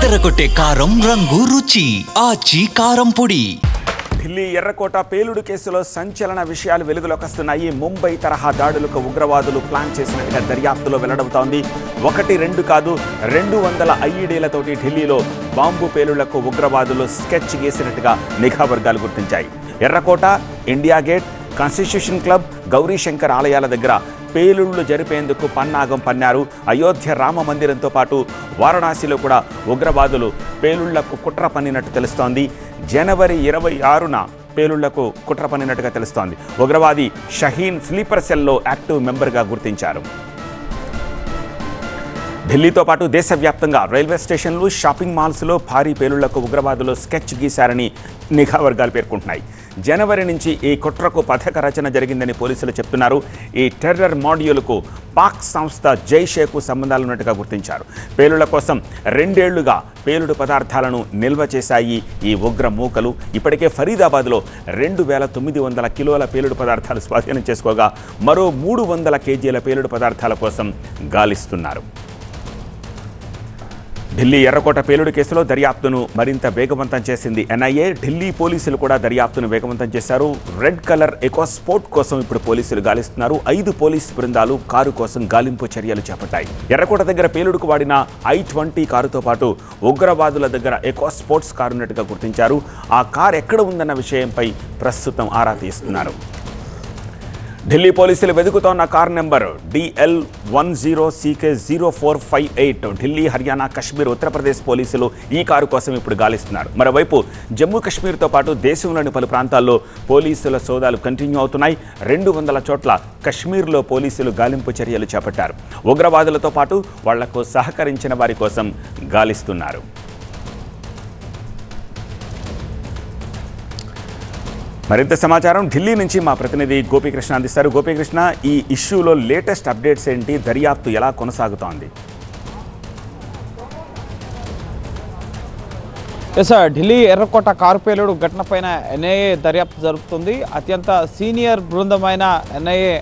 అదరగొట్టే కారం రంగు రుచి ఆచి కారం పొడి. ఢిల్లీ ఎర్రకోట పేలుడు కేసులో సంచలన విషయాలు వెలుగులోకి వస్తున్నాయి. ముంబై తరహా దాడులకు ఉగ్రవాదులు ప్లాన్ చేసినట్టుగా దర్యాప్తులో వెల్లడవుతోంది. 1-2 కాదు 200 ఐఈడీలతోటి ఢిల్లీలో బాంబు పేలుళ్లకు ఉగ్రవాదులు స్కెచ్ గీసినట్టుగా నిఘా వర్గాలు గుర్తించాయి. ఎర్రకోట, India gate, constitution club, Gauri Shankar ఆలయాల దగ్గర పేలుళ్లు జరిపేందుకు పన్నాగం పన్నారు. అయోధ్య రామ మందిరంతో పాటు వారణాసిలో కూడా ఉగ్రవాదులు పేలుళ్లకు కుట్ర పన్నినట్టు తెలుస్తోంది. జనవరి 26న పేలుళ్లకు కుట్ర పన్నినట్టుగా తెలుస్తోంది. ఉగ్రవాది షహీన్ స్లీపర్ సెల్లో యాక్టివ్ మెంబర్గా గుర్తించారు. ఢిల్లీతో పాటు దేశవ్యాప్తంగా రైల్వే స్టేషన్లు, షాపింగ్ మాల్స్లో భారీ పేలుళ్లకు ఉగ్రవాదులు స్కెచ్ గీశారని నిఘా వర్గాలు పేర్కొంటున్నాయి. జనవరి నుంచి ఈ కుట్రకు పథక రచన జరిగిందని పోలీసులు చెప్తున్నారు. ఈ టెర్రర్ మాడ్యూల్కు పాక్ సంస్థ జైషేకు సంబంధాలున్నట్టుగా గుర్తించారు. పేలుళ్ల కోసం 2 ఏళ్లుగా పేలుడు పదార్థాలను నిల్వ చేశాయి ఈ ఉగ్ర మూకలు. ఇప్పటికే ఫరీదాబాద్లో 2900 కిలోల పేలుడు పదార్థాలు స్వాధీనం చేసుకోగా మరో 300 కేజీల పేలుడు పదార్థాల కోసం గాలిస్తున్నారు. ఢిల్లీ ఎర్రకోట పేలుడు కేసులో దర్యాప్తును మరింత వేగవంతం చేసింది ఎన్ఐఏ. ఢిల్లీ పోలీసులు కూడా దర్యాప్తును వేగవంతం చేశారు. రెడ్ కలర్ ఎకోస్పోర్ట్ కోసం ఇప్పుడు పోలీసులు గాలిస్తున్నారు. 5 పోలీసు బృందాలు కారు కోసం గాలింపు చర్యలు చేపట్టాయి. ఎర్రకోట దగ్గర పేలుడుకు వాడిన I-20 కారుతో పాటు ఉగ్రవాదుల దగ్గర ఎకోస్పోర్ట్స్ కారు ఉన్నట్టుగా గుర్తించారు. ఆ కారు ఎక్కడ ఉందన్న విషయంపై ప్రస్తుతం ఆరా తీస్తున్నారు. ఢిల్లీ పోలీసులు వెతుకుతోన్న car number DL10CK0458. Delhi, Haryana, Kashmir, Uttar Pradesh పోలీసులు ఈ కారు కోసం ఇప్పుడు గాలిస్తున్నారు. మరోవైపు జమ్మూ కాశ్మీర్తో పాటు దేశంలోని పలు ప్రాంతాల్లో పోలీసుల సోదాలు కంటిన్యూ అవుతున్నాయి. 200 చోట్ల కశ్మీర్లో పోలీసులు గాలింపు చర్యలు చేపట్టారు. ఉగ్రవాదులతో పాటు వాళ్లకు సహకరించిన వారి కోసం గాలిస్తున్నారు. మరింత సమాచారం ఢిల్లీ నుంచి మా ప్రతినిధి గోపీకృష్ణ అందిస్తారు. గోపీకృష్ణ, ఈ ఇష్యూలో లేటెస్ట్ అప్డేట్స్ ఏంటి? దర్యాప్తు ఎలా కొనసాగుతోంది? సార్, ఢిల్లీ ఎర్రకోట కారు పేలుడు ఘటనపైన ఎన్ఐఏ దర్యాప్తు జరుపుతుంది. అత్యంత సీనియర్ బృందమైన ఎన్ఐఏ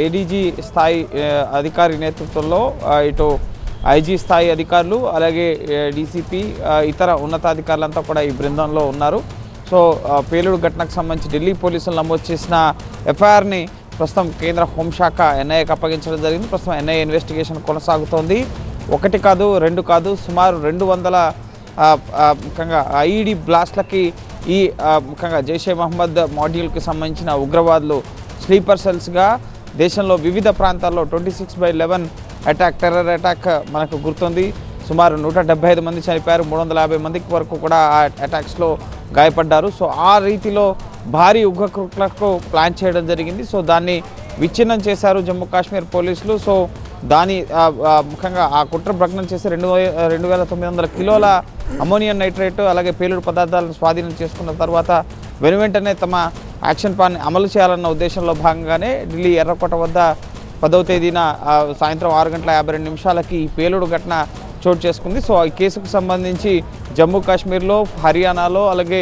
ఏడీజీ స్థాయి అధికారి నేతృత్వంలో ఇటు ఐజీ స్థాయి అధికారులు, అలాగే డీసీపీ, ఇతర ఉన్నతాధికారులంతా కూడా ఈ బృందంలో ఉన్నారు. సో పేలుడు ఘటనకు సంబంధించి ఢిల్లీ పోలీసులు నమోదు చేసిన ఎఫ్ఐఆర్ని ప్రస్తుతం కేంద్ర హోంశాఖ ఎన్ఐఏకి అప్పగించడం జరిగింది. ప్రస్తుతం ఎన్ఐఏ ఇన్వెస్టిగేషన్ కొనసాగుతోంది. 1 కాదు 2 కాదు సుమారు 200 ముఖ్యంగా ఐఈడీ బ్లాస్ట్లకి ఈ ముఖ్యంగా జైషే మహమ్మద్ మాడ్యూల్కి సంబంధించిన ఉగ్రవాదులు స్లీపర్ సెల్స్గా దేశంలో వివిధ ప్రాంతాల్లో 26/11 అటాక్, టెర్రర్ అటాక్ మనకు గుర్తుంది. సుమారు 175 మంది చనిపోయారు. 350 మందికి వరకు కూడా ఆ అటాక్స్లో గాయపడ్డారు. సో ఆ రీతిలో భారీ ఉగ్రకృత్యాలకు ప్లాన్ చేయడం జరిగింది. సో దాన్ని విచ్ఛిన్నం చేశారు జమ్మూ కాశ్మీర్ పోలీసులు. సో దాని ముఖ్యంగా ఆ కుట్ర భగ్నం చేసి 2900 కిలోల అమోనియం నైట్రేట్ అలాగే పేలుడు పదార్థాలను స్వాధీనం చేసుకున్న తర్వాత వెనువెంటనే తమ యాక్షన్ ప్లాన్ అమలు చేయాలన్న ఉద్దేశంలో భాగంగానే ఢిల్లీ ఎర్రకోట వద్ద 10వ తేదీన సాయంత్రం 6:52 ఈ పేలుడు ఘటన చోటు చేసుకుంది. సో ఈ కేసుకు సంబంధించి జమ్మూ కాశ్మీర్లో, హర్యానాలో, అలాగే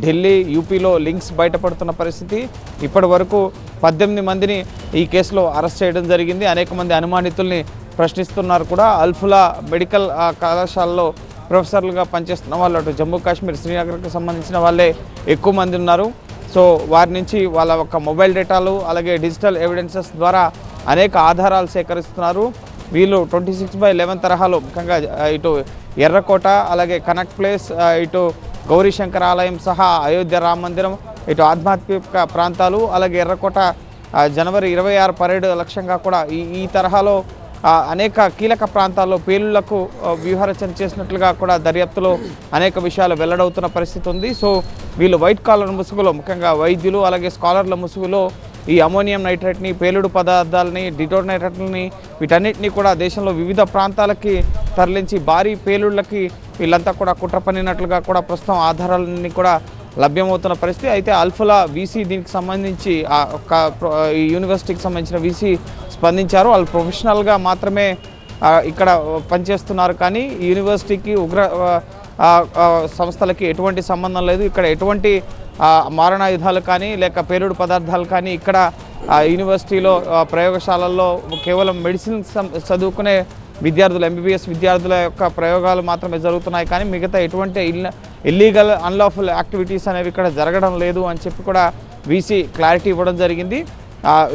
ఢిల్లీ, యూపీలో లింక్స్ బయటపడుతున్న పరిస్థితి. ఇప్పటి వరకు 18 మందిని ఈ కేసులో అరెస్ట్ చేయడం జరిగింది. అనేక మంది అనుమానితుల్ని ప్రశ్నిస్తున్నారు కూడా. అల్ఫులా మెడికల్ కళాశాలలో ప్రొఫెసర్లుగా పనిచేస్తున్న వాళ్ళు అటు జమ్మూ కాశ్మీర్, శ్రీనగర్కి సంబంధించిన వాళ్ళే ఎక్కువ మంది ఉన్నారు. సో వారి నుంచి వాళ్ళ ఒక మొబైల్ డేటాలు అలాగే డిజిటల్ ఎవిడెన్సెస్ ద్వారా అనేక ఆధారాలు సేకరిస్తున్నారు. వీళ్ళు 26/11 తరహాలో ముఖ్యంగా ఇటు ఎర్రకోట, అలాగే కనెక్ట్ ప్లేస్, ఇటు గౌరీశంకర్ ఆలయం సహా అయోధ్య రామ మందిరం, ఇటు ఆధ్యాత్మిక ప్రాంతాలు, అలాగే ఎర్రకోట జనవరి 26 పరేడ్ లక్ష్యంగా కూడా ఈ తరహాలో అనేక కీలక ప్రాంతాల్లో పేలుళ్లకు వ్యూహరచన చేసినట్లుగా కూడా దర్యాప్తులో అనేక విషయాలు వెల్లడవుతున్న పరిస్థితి ఉంది. సో వీళ్ళు వైట్ కాలర్ ముసుగులో ముఖ్యంగా వైద్యులు అలాగే స్కాలర్ల ముసుగులో ఈ అమోనియం నైట్రేట్ని, పేలుడు పదార్థాలని, డిటోనేటర్లని వీటన్నిటినీ కూడా దేశంలో వివిధ ప్రాంతాలకి తరలించి భారీ పేలుళ్లకి వీళ్ళంతా కూడా కుట్ర పన్నినట్లుగా కూడా ప్రస్తుతం ఆధారాలన్నీ కూడా లభ్యమవుతున్న పరిస్థితి. అయితే అల్ఫులా వీసీ దీనికి సంబంధించి ఈ యూనివర్సిటీకి సంబంధించిన వీసీ స్పందించారు. వాళ్ళు ప్రొఫెషనల్గా మాత్రమే ఇక్కడ పనిచేస్తున్నారు, కానీ యూనివర్సిటీకి ఉగ్ర సంస్థలకి ఎటువంటి సంబంధం లేదు. ఇక్కడ ఎటువంటి మారణాయుధాలు కానీ లేక పేలుడు పదార్థాలు కానీ ఇక్కడ యూనివర్సిటీలో ప్రయోగశాలల్లో కేవలం మెడిసిన్ చదువుకునే విద్యార్థులు ఎంబీబీఎస్ విద్యార్థుల యొక్క ప్రయోగాలు మాత్రమే జరుగుతున్నాయి, కానీ మిగతా ఎటువంటి ఇల్లీగల్ అన్లాఫుల్ యాక్టివిటీస్ అనేవి ఇక్కడ జరగడం లేదు అని చెప్పి కూడా వీసీ క్లారిటీ ఇవ్వడం జరిగింది.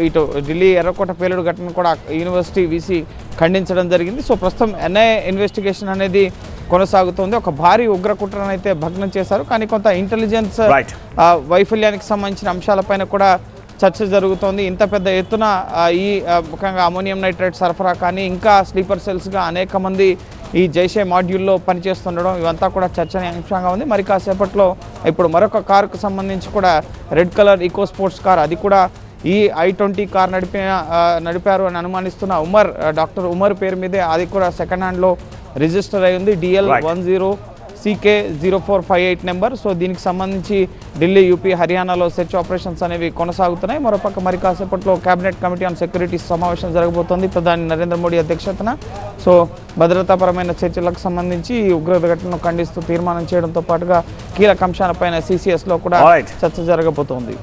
ఇటు ఢిల్లీ ఎర్రకోట పేలుడు ఘటన కూడా యూనివర్సిటీ వీసీ ఖండించడం జరిగింది. సో ప్రస్తుతం ఎన్ఐఏ ఇన్వెస్టిగేషన్ అనేది కొనసాగుతోంది. ఒక భారీ ఉగ్రకుట్రను అయితే భగ్నం చేశారు, కానీ కొంత ఇంటెలిజెన్స్ వైఫల్యానికి సంబంధించిన అంశాలపైన కూడా చర్చ జరుగుతోంది. ఇంత పెద్ద ఎత్తున ఈ ముఖ్యంగా అమోనియం నైట్రేట్ సరఫరా కానీ ఇంకా స్లీపర్ సెల్స్గా అనేక మంది ఈ జైషే మాడ్యూల్లో పనిచేస్తుండడం ఇవంతా కూడా చర్చనీయాంశంగా ఉంది. మరి కాసేపట్లో ఇప్పుడు మరొక కారుకు సంబంధించి కూడా red colour eco sports car, అది కూడా ఈ I-20 కార్ నడిపారు అని అనుమానిస్తున్న డాక్టర్ ఉమర్ పేరు మీదే అది కూడా సెకండ్ హ్యాండ్లో రిజిస్టర్ అయి ఉంది. DL10CK0458 number. సో దీనికి సంబంధించి ఢిల్లీ, యూపీ, హర్యానాలో సెర్చ్ ఆపరేషన్స్ అనేవి కొనసాగుతున్నాయి. మరోపక్క మరి కాసేపట్లో కేబినెట్ కమిటీ ఆన్ సెక్యూరిటీస్ సమావేశం జరగబోతోంది ప్రధాని నరేంద్ర మోడీ అధ్యక్షతన. సో భద్రతాపరమైన చర్చలకు సంబంధించి ఈ ఉగ్ర ఘటనను ఖండిస్తూ తీర్మానం చేయడంతో పాటుగా కీలక అంశాలపైన CCSలో కూడా చర్చ జరగబోతోంది.